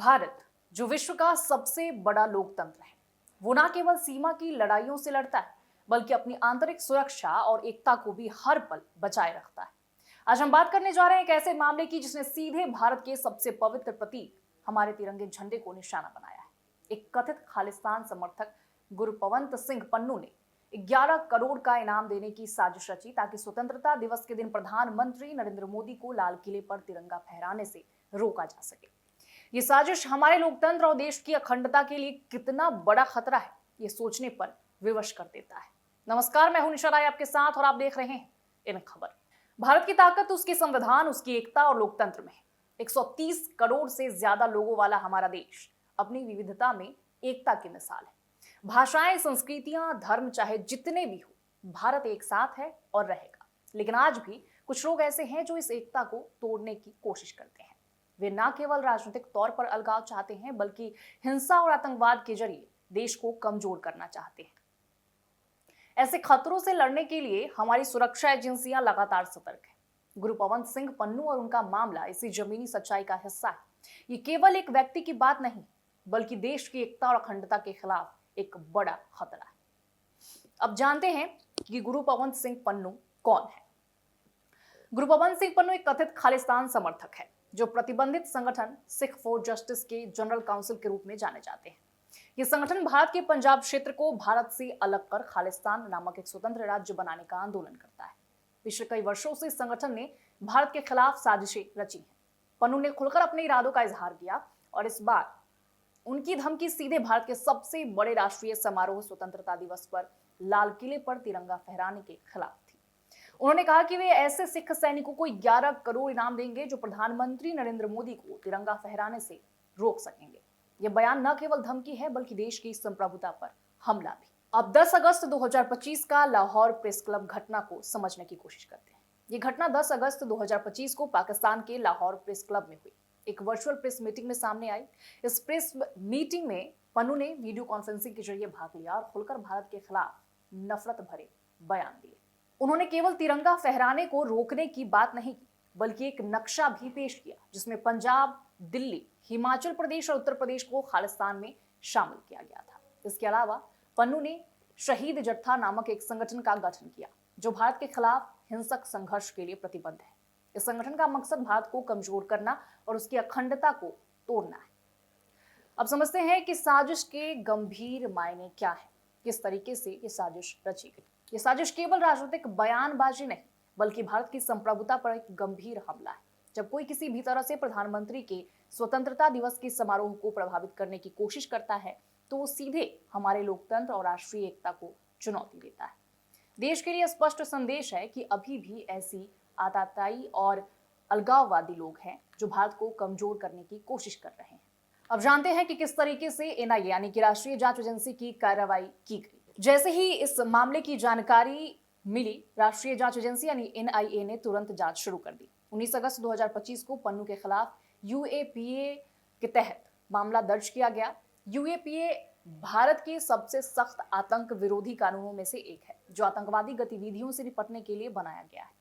भारत, जो विश्व का सबसे बड़ा लोकतंत्र है, वो न केवल सीमा की लड़ाइयों से लड़ता है, बल्कि अपनी आंतरिक सुरक्षा और एकता को भी हर पल बचाए रखता है। आज हम बात करने जा रहे हैं एक ऐसे मामले की जिसने सीधे भारत के सबसे पवित्र प्रतीक हमारे तिरंगे झंडे को निशाना बनाया है। एक कथित खालिस्तान समर्थक गुरपवंत सिंह पन्नू ने 11 करोड़ का इनाम देने की साजिश रची ताकि स्वतंत्रता दिवस के दिन प्रधानमंत्री नरेंद्र मोदी को लाल किले पर तिरंगा फहराने से रोका जा सके। ये साजिश हमारे लोकतंत्र और देश की अखंडता के लिए कितना बड़ा खतरा है, ये सोचने पर विवश कर देता है। नमस्कार, मैं हूं निशा राय आपके साथ और आप देख रहे हैं इन खबर। भारत की ताकत उसके संविधान, उसकी एकता और लोकतंत्र में है। 130 करोड़ से ज्यादा लोगों वाला हमारा देश अपनी विविधता में एकता की मिसाल है। भाषाएं, संस्कृतियां, धर्म चाहे जितने भी हो, भारत एक साथ है और रहेगा। लेकिन आज भी कुछ लोग ऐसे हैं जो इस एकता को तोड़ने की कोशिश करते हैं। वे न केवल राजनीतिक तौर पर अलगाव चाहते हैं, बल्कि हिंसा और आतंकवाद के जरिए देश को कमजोर करना चाहते हैं। ऐसे खतरों से लड़ने के लिए हमारी सुरक्षा एजेंसियां लगातार सतर्क हैं। गुरपवंत सिंह पन्नू और उनका मामला इसी जमीनी सच्चाई का हिस्सा है। ये केवल एक व्यक्ति की बात नहीं, बल्कि देश की एकता और अखंडता के खिलाफ एक बड़ा खतरा है। अब जानते हैं कि गुरपवंत सिंह पन्नू कौन है। गुरपवंत सिंह पन्नू एक कथित खालिस्तान समर्थक है, जो प्रतिबंधित संगठन सिख फॉर जस्टिस के जनरल काउंसिल के रूप में जाने जाते हैं। ये संगठन भारत के पंजाब क्षेत्र को भारत से अलग कर खालिस्तान नामक एक स्वतंत्र राज्य बनाने का आंदोलन करता है। पिछले कई वर्षों से इस संगठन ने भारत के खिलाफ साजिशें रची हैं। पन्नू ने खुलकर अपने इरादों का इजहार किया और इस बार उनकी धमकी सीधे भारत के सबसे बड़े राष्ट्रीय समारोह स्वतंत्रता दिवस पर लाल किले पर तिरंगा फहराने के खिलाफ थी। उन्होंने कहा कि वे ऐसे सिख सैनिकों को 11 करोड़ इनाम देंगे जो प्रधानमंत्री नरेंद्र मोदी को तिरंगा फहराने से रोक सकेंगे। यह बयान न केवल धमकी है, बल्कि देश की संप्रभुता पर हमला भी। अब 10 अगस्त 2025 का लाहौर प्रेस क्लब घटना को समझने की कोशिश करते हैं। ये घटना 10 अगस्त 2025 को पाकिस्तान के लाहौर प्रेस क्लब में हुई। एक वर्चुअल प्रेस मीटिंग में सामने आई। इस प्रेस मीटिंग में पन्नू ने वीडियो कॉन्फ्रेंसिंग के जरिए भाग लिया और खुलकर भारत के खिलाफ नफरत भरे बयान दिए। उन्होंने केवल तिरंगा फहराने को रोकने की बात नहीं की, बल्कि एक नक्शा भी पेश किया जिसमें पंजाब, दिल्ली, हिमाचल प्रदेश और उत्तर प्रदेश को खालिस्तान में शामिल किया गया था। इसके अलावा पन्नू ने शहीद जत्था नामक एक संगठन का गठन किया, जो भारत के खिलाफ हिंसक संघर्ष के लिए प्रतिबद्ध है। इस संगठन का मकसद भारत को कमजोर करना और उसकी अखंडता को तोड़ना है। अब समझते हैं कि साजिश के गंभीर मायने क्या है, किस तरीके से ये साजिश रची गई। ये साजिश केवल राजनीतिक बयानबाजी नहीं, बल्कि भारत की संप्रभुता पर एक गंभीर हमला है। जब कोई किसी भी तरह से प्रधानमंत्री के स्वतंत्रता दिवस के समारोह को प्रभावित करने की कोशिश करता है, तो वो सीधे हमारे लोकतंत्र और राष्ट्रीय एकता को चुनौती देता है। देश के लिए स्पष्ट संदेश है कि अभी भी ऐसी आतताई और अलगाववादी लोग हैं जो भारत को कमजोर करने की कोशिश कर रहे हैं। अब जानते हैं कि किस तरीके से एनआईए यानी कि राष्ट्रीय जांच एजेंसी की कार्रवाई की गई। जैसे ही इस मामले की जानकारी मिली, राष्ट्रीय जांच एजेंसी यानी एनआईए ने तुरंत जांच शुरू कर दी। 19 अगस्त 2025 को पन्नू के खिलाफ यूएपीए के तहत मामला दर्ज किया गया। यूएपीए भारत के सबसे सख्त आतंक विरोधी कानूनों में से एक है, जो आतंकवादी गतिविधियों से निपटने के लिए बनाया गया है।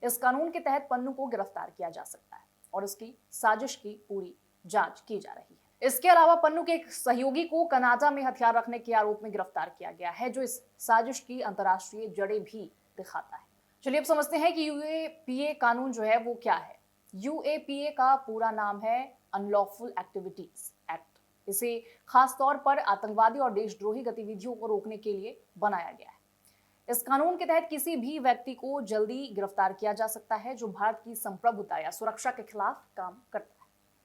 इस कानून के तहत पन्नू को गिरफ्तार किया जा सकता है और उसकी साजिश की पूरी जांच की जा रही है। इसके अलावा पन्नू के एक सहयोगी को कनाडा में हथियार रखने के आरोप में गिरफ्तार किया गया है, जो इस साजिश की अंतर्राष्ट्रीय जड़ें भी दिखाता है। चलिए अब समझते हैं कि यूएपीए कानून जो है वो क्या है। यूएपीए का पूरा नाम है अनलॉफुल एक्टिविटीज एक्ट। इसे खासतौर पर आतंकवादी और देशद्रोही गतिविधियों को रोकने के लिए बनाया गया है। इस कानून के तहत किसी भी व्यक्ति को जल्दी गिरफ्तार किया जा सकता है जो भारत की संप्रभुता या सुरक्षा के खिलाफ काम करता है।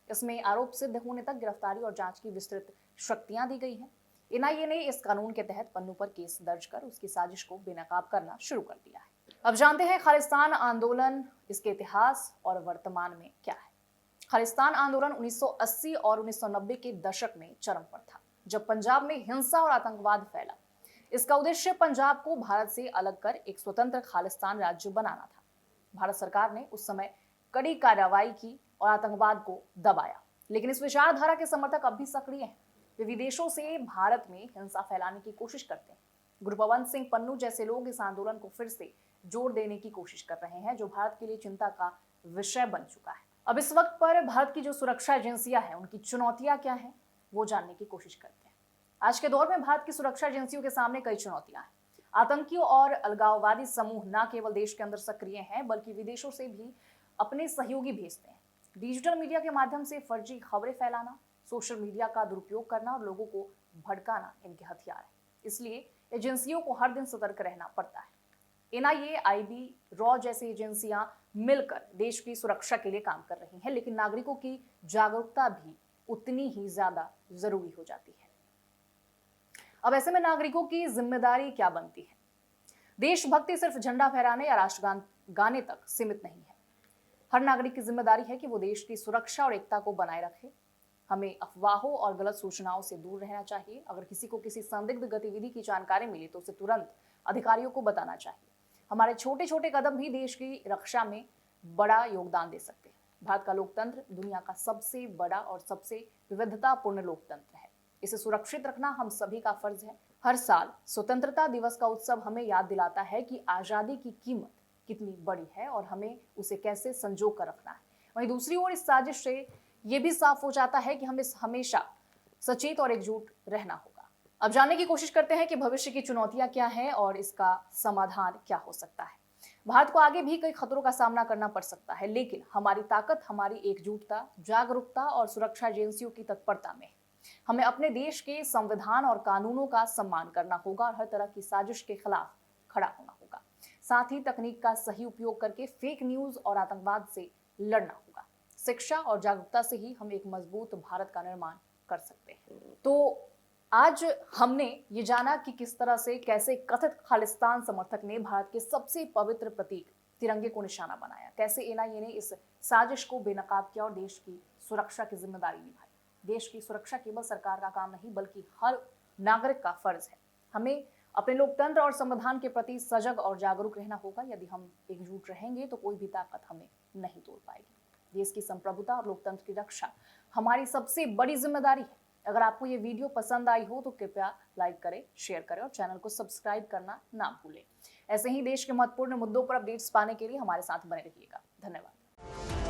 इसमें आरोप सिद्ध होने तक गिरफ्तारी और जांच की विस्तृत शक्तियां दी गई हैं। एनआईए ने इस कानून के तहत पन्नू पर केस दर्ज कर उसकी साजिश को बेनकाब करना शुरू कर दिया है। अब जानते हैं खालिस्तान आंदोलन, इसके इतिहास और वर्तमान में क्या है। खालिस्तान आंदोलन 1980 और 1990 के दशक में चरम पर था, जब पंजाब में हिंसा और आतंकवाद फैला। इसका उद्देश्य पंजाब को भारत से अलग कर एक स्वतंत्र खालिस्तान राज्य बनाना था। भारत सरकार ने उस समय कड़ी कार्रवाई की और आतंकवाद को दबाया, लेकिन इस विचारधारा के समर्थक अब भी सक्रिय हैं। वे विदेशों से भारत में हिंसा फैलाने की कोशिश करते हैं। गुरपवंत सिंह पन्नू जैसे लोग इस आंदोलन को फिर से जोर देने की कोशिश कर रहे हैं, जो भारत के लिए चिंता का विषय बन चुका है। अब इस वक्त पर भारत की जो सुरक्षा एजेंसियां हैं उनकी चुनौतियां क्या हैं वो जानने की कोशिश करते हैं। आज के दौर में भारत की सुरक्षा एजेंसियों के सामने कई चुनौतियां हैं। आतंकियों और अलगाववादी समूह न केवल देश के अंदर सक्रिय हैं बल्कि विदेशों से भी अपने सहयोगी भेजते हैं। डिजिटल मीडिया के माध्यम से फर्जी खबरें फैलाना, सोशल मीडिया का दुरुपयोग करना और लोगों को भड़काना इनके हथियार है। इसलिए एजेंसियों को हर दिन सतर्क रहना पड़ता है। एनआईए, आईबी, रॉ जैसी एजेंसियां मिलकर देश की सुरक्षा के लिए काम कर रही हैं, लेकिन नागरिकों की जागरूकता भी उतनी ही ज्यादा जरूरी हो जाती है। अब ऐसे में नागरिकों की जिम्मेदारी क्या बनती है? देशभक्ति सिर्फ झंडा फहराने या राष्ट्रगान गाने तक सीमित नहीं है। हर नागरिक की जिम्मेदारी है कि वो देश की सुरक्षा और एकता को बनाए रखे। हमें अफवाहों और गलत सूचनाओं से दूर रहना चाहिए। अगर किसी को किसी संदिग्ध गतिविधि की जानकारी मिले तो उसे तुरंत अधिकारियों को बताना चाहिए। हमारे छोटे छोटे कदम भी देश की रक्षा में बड़ा योगदान दे सकते हैं। भारत का लोकतंत्र दुनिया का सबसे बड़ा और सबसे विविधतापूर्ण लोकतंत्र है। इसे सुरक्षित रखना हम सभी का फर्ज है। हर साल स्वतंत्रता दिवस का उत्सव हमें याद दिलाता है कि आजादी की कीमत कितनी बड़ी है और हमें उसे कैसे संजो कर रखना है। वहीं दूसरी ओर इस साजिश से यह भी साफ हो जाता है कि हमें हमेशा सचेत और एकजुट रहना होगा। अब जानने की कोशिश करते हैं कि भविष्य की चुनौतियां क्या हैं और इसका समाधान क्या हो सकता है। भारत को आगे भी कई खतरों का सामना करना पड़ सकता है, लेकिन हमारी ताकत हमारी एकजुटता, जागरूकता और सुरक्षा एजेंसियों की तत्परता में है। हमें अपने देश के संविधान और कानूनों का सम्मान करना होगा और हर तरह की साजिश के खिलाफ खड़ा होना होगा। साथ ही तकनीक का सही उपयोग करके फेक न्यूज और आतंकवाद से लड़ना होगा। शिक्षा और जागरूकता से ही हम एक मजबूत भारत का निर्माण कर सकते हैं। तो आज हमने ये जाना कि किस तरह से कैसे कथित खालिस्तान समर्थक ने भारत के सबसे पवित्र प्रतीक तिरंगे को निशाना बनाया, कैसे एनआईए ने इस साजिश को बेनकाब किया और देश की सुरक्षा की जिम्मेदारी निभाई। देश की सुरक्षा केवल सरकार का काम नहीं बल्कि हर नागरिक का फर्ज है। हमें अपने लोकतंत्र और संविधान के प्रति सजग और जागरूक रहना होगा। यदि हम एकजुट रहेंगे तो कोई भी ताकत हमें नहीं तोड़ पाएगी। देश की संप्रभुता और लोकतंत्र की रक्षा हमारी सबसे बड़ी जिम्मेदारी है। अगर आपको ये वीडियो पसंद आई हो तो कृपया लाइक करें, शेयर करें और चैनल को सब्सक्राइब करना ना भूलें। ऐसे ही देश के महत्वपूर्ण मुद्दों पर अपडेट्स पाने के लिए हमारे साथ बने रहिएगा। धन्यवाद।